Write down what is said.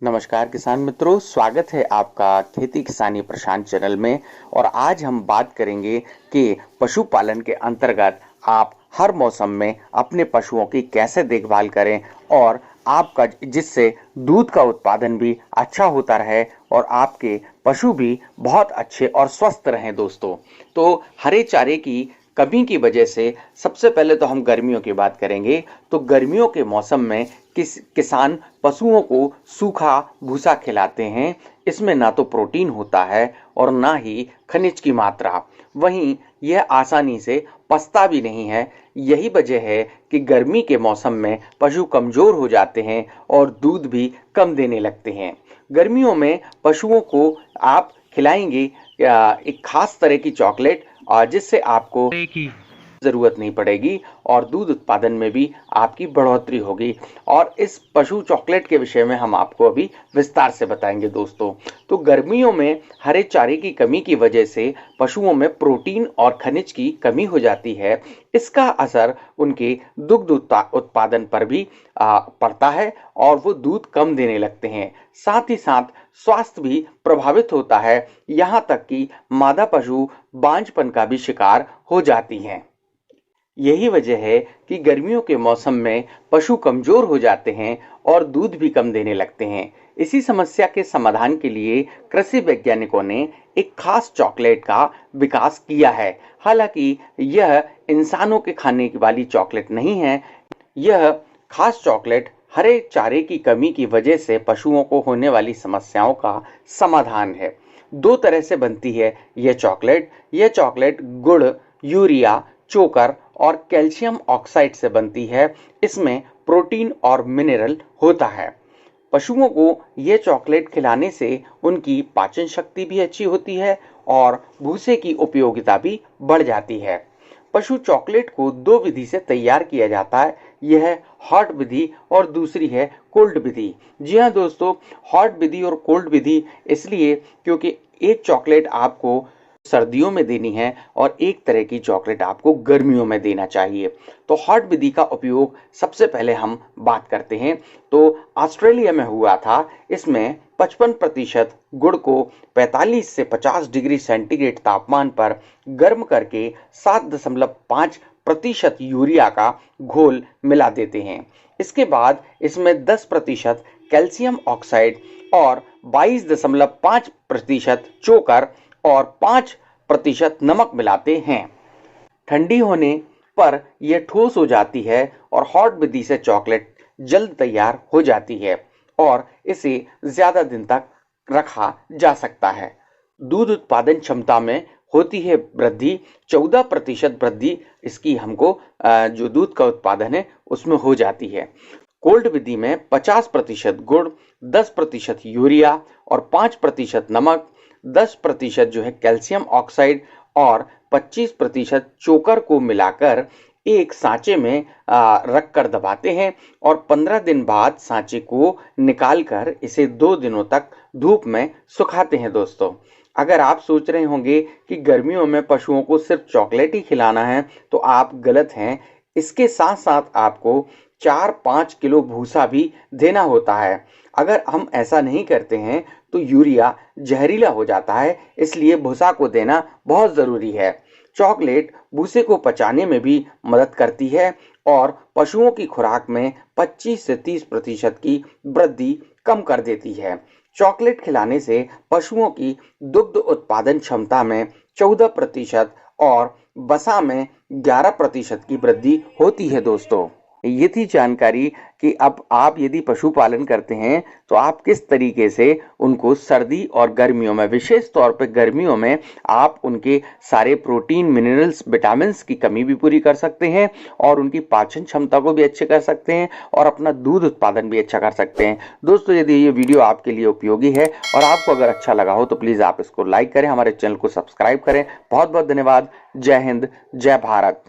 नमस्कार किसान मित्रों, स्वागत है आपका खेती किसानी प्रशांत चैनल में। और आज हम बात करेंगे कि पशुपालन के अंतर्गत आप हर मौसम में अपने पशुओं की कैसे देखभाल करें और आपका जिससे दूध का उत्पादन भी अच्छा होता रहे और आपके पशु भी बहुत अच्छे और स्वस्थ रहें। दोस्तों, तो हरे चारे की कमी की वजह से सबसे पहले तो हम गर्मियों की बात करेंगे। तो गर्मियों के मौसम में किसान पशुओं को सूखा भूसा खिलाते हैं। इसमें ना तो प्रोटीन होता है और ना ही खनिज की मात्रा। वहीं यह आसानी से पचता भी नहीं है। यही वजह है कि गर्मी के मौसम में पशु कमजोर हो जाते हैं और दूध भी कम देने लगते हैं। गर्मियों में पशुओं को आप खिलाएंगे एक खास तरह की चॉकलेट, जिससे आपको जरूरत नहीं पड़ेगी और दूध उत्पादन में भी आपकी बढ़ोतरी होगी। और इस पशु चॉकलेट के विषय में हम आपको अभी विस्तार से बताएंगे। दोस्तों, तो गर्मियों में हरे चारे की कमी की वजह से पशुओं में प्रोटीन और खनिज की कमी हो जाती है। इसका असर उनके दुग्ध उत्पादन पर भी पड़ता है और वो दूध कम देने लगते हैं। साथ ही साथ स्वास्थ्य भी प्रभावित होता है, यहाँ तक कि मादा पशु बांझपन का भी शिकार हो जाती हैं। यही वजह है कि गर्मियों के मौसम में पशु कमजोर हो जाते हैं और दूध भी कम देने लगते हैं। इसी समस्या के समाधान के लिए कृषि वैज्ञानिकों ने एक खास चॉकलेट का विकास किया है। हालांकि यह इंसानों के खाने वाली चॉकलेट नहीं है। यह खास चॉकलेट हरे चारे की कमी की वजह से पशुओं को होने वाली समस्याओं का समाधान है। दो तरह से बनती है यह चॉकलेट गुड़, यूरिया, चोकर और कैल्शियम ऑक्साइड से बनती है। इसमें प्रोटीन और मिनरल होता है। पशुओं को यह चॉकलेट खिलाने से उनकी पाचन शक्ति भी अच्छी होती है और भूसे की उपयोगिता भी बढ़ जाती है। पशु चॉकलेट को दो विधि से तैयार किया जाता है। यह है हॉट विधि और दूसरी है कोल्ड विधि। जी हाँ दोस्तों, हॉट विधि और कोल्ड विधि इसलिए क्योंकि एक चॉकलेट आपको सर्दियों में देनी है और एक तरह की चॉकलेट आपको गर्मियों में देना चाहिए। तो हॉट विधि का उपयोग सबसे पहले हम बात करते हैं। तो ऑस्ट्रेलिया में हुआ था। इसमें 55% गुड़ को 45 से 50 डिग्री सेंटीग्रेड तापमान पर गर्म करके 7.5% यूरिया का घोल मिला देते हैं। इसके बाद इसमें 10% कैल्शियम ऑक्साइड और 22.5% चोकर और 5% नमक मिलाते हैं। ठंडी होने पर यह ठोस हो जाती है और हॉट विधि से चॉकलेट जल्द तैयार हो जाती है और इसे ज्यादा दिन तक रखा जा सकता है। दूध उत्पादन क्षमता में होती है वृद्धि, 14% वृद्धि इसकी हमको जो दूध का उत्पादन है उसमें हो जाती है। कोल्ड विधि में 50% गुड़, 10% यूरिया और 5% नमक, 10% जो है कैल्शियम ऑक्साइड और 25% चोकर को मिलाकर एक सांचे में रखकर दबाते हैं और 15 दिन बाद सांचे को निकालकर इसे 2 दिनों तक धूप में सुखाते हैं। दोस्तों, अगर आप सोच रहे होंगे कि गर्मियों में पशुओं को सिर्फ चॉकलेट ही खिलाना है तो आप गलत हैं। इसके साथ साथ आपको 4-5 किलो भूसा भी देना होता है। अगर हम ऐसा नहीं करते हैं तो यूरिया जहरीला हो जाता है, इसलिए भूसा को देना बहुत जरूरी है। चॉकलेट भूसे को पचाने में भी मदद करती है और पशुओं की खुराक में 25 से 30% की वृद्धि कम कर देती है। चॉकलेट खिलाने से पशुओं की दुग्ध उत्पादन क्षमता में 14% और वसा में 11% की वृद्धि होती है। दोस्तों, ये थी जानकारी कि अब आप यदि पशुपालन करते हैं तो आप किस तरीके से उनको सर्दी और गर्मियों में, विशेष तौर पे गर्मियों में, आप उनके सारे प्रोटीन, मिनरल्स, विटामिन्स की कमी भी पूरी कर सकते हैं और उनकी पाचन क्षमता को भी अच्छे कर सकते हैं और अपना दूध उत्पादन भी अच्छा कर सकते हैं। दोस्तों, यदि ये वीडियो आपके लिए उपयोगी है और आपको अगर अच्छा लगा हो तो प्लीज़ आप इसको लाइक करें, हमारे चैनल को सब्सक्राइब करें। बहुत बहुत धन्यवाद। जय हिंद, जय भारत।